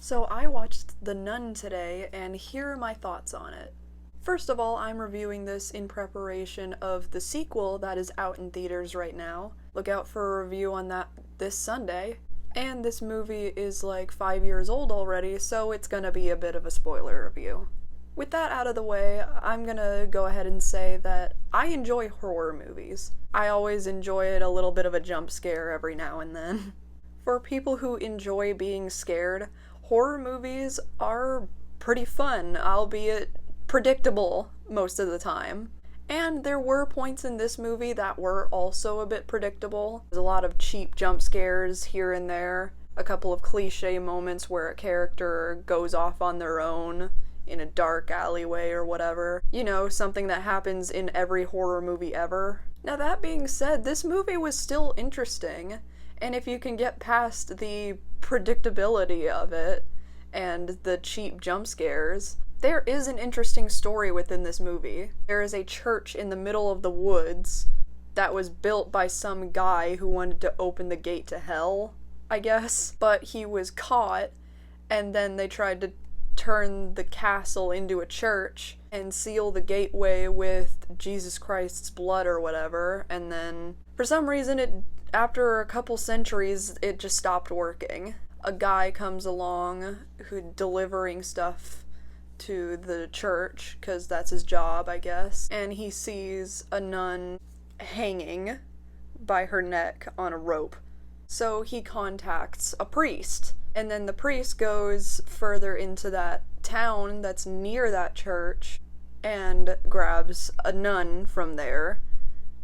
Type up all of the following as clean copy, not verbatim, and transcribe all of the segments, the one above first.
So I watched The Nun today, and here are my thoughts on it. First of all, I'm reviewing this in preparation of the sequel that is out in theaters right now. Look out for a review on that this Sunday. And this movie is like 5 years old already, so it's gonna be a bit of a spoiler review. With that out of the way, I'm gonna go ahead and say that I enjoy horror movies. I always enjoy a little bit of a jump scare every now and then. For people who enjoy being scared, horror movies are pretty fun, albeit predictable most of the time. And there were points in this movie that were also a bit predictable. There's a lot of cheap jump scares here and there, a couple of cliche moments where a character goes off on their own in a dark alleyway or whatever. You know, something that happens in every horror movie ever. Now that being said, this movie was still interesting, and if you can get past the predictability of it and the cheap jump scares, there is an interesting story within this movie. There is a church in the middle of the woods that was built by some guy who wanted to open the gate to hell, I guess, but he was caught, and then they tried to turn the castle into a church and seal the gateway with Jesus Christ's blood or whatever, and then for some reason after a couple centuries it just stopped working. A guy comes along who delivering stuff to the church, because that's his job, I guess, and he sees a nun hanging by her neck on a rope. So he contacts a priest, and then the priest goes further into that town that's near that church and grabs a nun from there,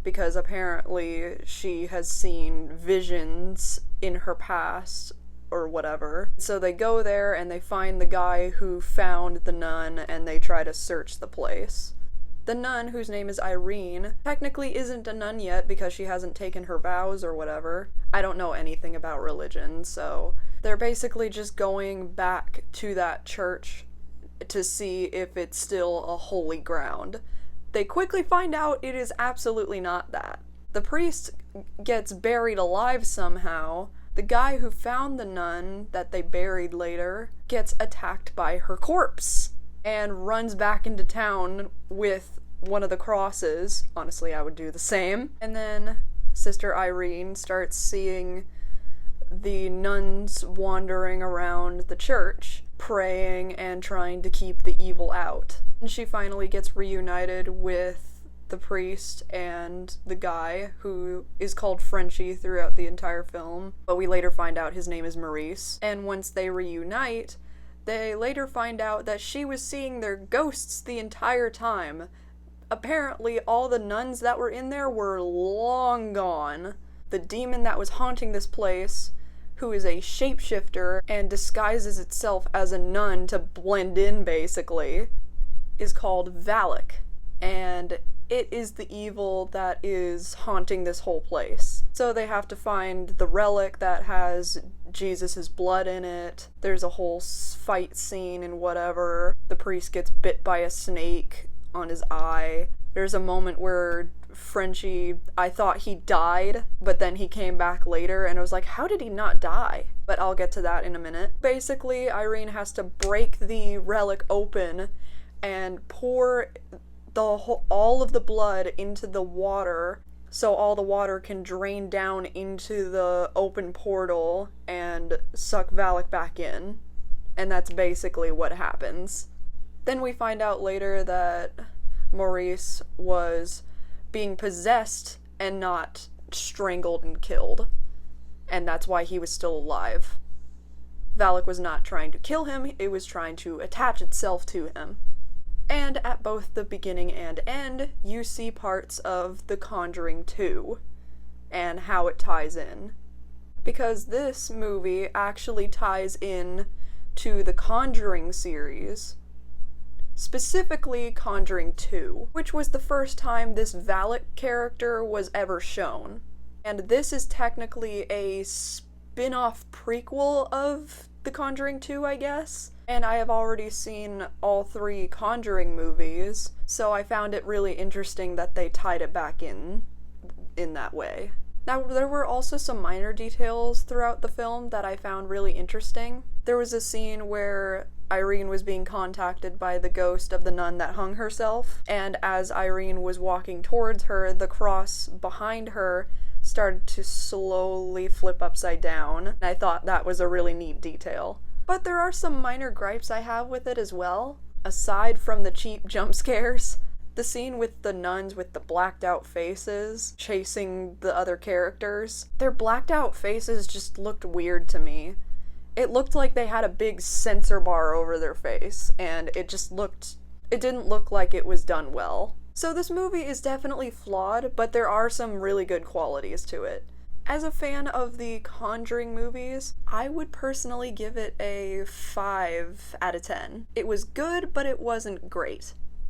because apparently she has seen visions in her past or whatever. So they go there and they find the guy who found the nun and they try to search the place. The nun, whose name is Irene, technically isn't a nun yet because she hasn't taken her vows or whatever. I don't know anything about religion, so they're basically just going back to that church to see if it's still a holy ground. They quickly find out it is absolutely not that. The priest gets buried alive somehow. The guy who found the nun that they buried later gets attacked by her corpse and runs back into town with one of the crosses. Honestly, I would do the same. And then Sister Irene starts seeing the nuns wandering around the church, praying and trying to keep the evil out. And she finally gets reunited with the priest and the guy who is called Frenchie throughout the entire film, but we later find out his name is Maurice. And once they reunite, they later find out that she was seeing their ghosts the entire time. Apparently, all the nuns that were in there were long gone. The demon that was haunting this place, who is a shapeshifter and disguises itself as a nun to blend in basically, is called Valak, and it is the evil that is haunting this whole place. So they have to find the relic that has Jesus' blood in it. There's a whole fight scene and whatever. The priest gets bit by a snake on his eye. There's a moment where Frenchie, I thought he died, but then he came back later and I was like, how did he not die? But I'll get to that in a minute. Basically, Irene has to break the relic open and pour all of the blood into the water so all the water can drain down into the open portal and suck Valak back in. And that's basically what happens. Then we find out later that Maurice was being possessed and not strangled and killed. And that's why he was still alive. Valak was not trying to kill him, it was trying to attach itself to him. And at both the beginning and end, you see parts of The Conjuring 2 and how it ties in. Because this movie actually ties in to the Conjuring series, specifically Conjuring 2, which was the first time this Valak character was ever shown. And this is technically a spin-off prequel of The Conjuring 2, I guess. And I have already seen all 3 Conjuring movies, so I found it really interesting that they tied it back in that way. Now, there were also some minor details throughout the film that I found really interesting. There was a scene where Irene was being contacted by the ghost of the nun that hung herself, and as Irene was walking towards her, the cross behind her started to slowly flip upside down. I thought that was a really neat detail. But there are some minor gripes I have with it as well. Aside from the cheap jump scares, the scene with the nuns with the blacked out faces chasing the other characters, their blacked out faces just looked weird to me. It looked like they had a big sensor bar over their face, and it didn't look like it was done well. So this movie is definitely flawed, but there are some really good qualities to it. As a fan of the Conjuring movies, I would personally give it a 5 out of 10. It was good, but it wasn't great.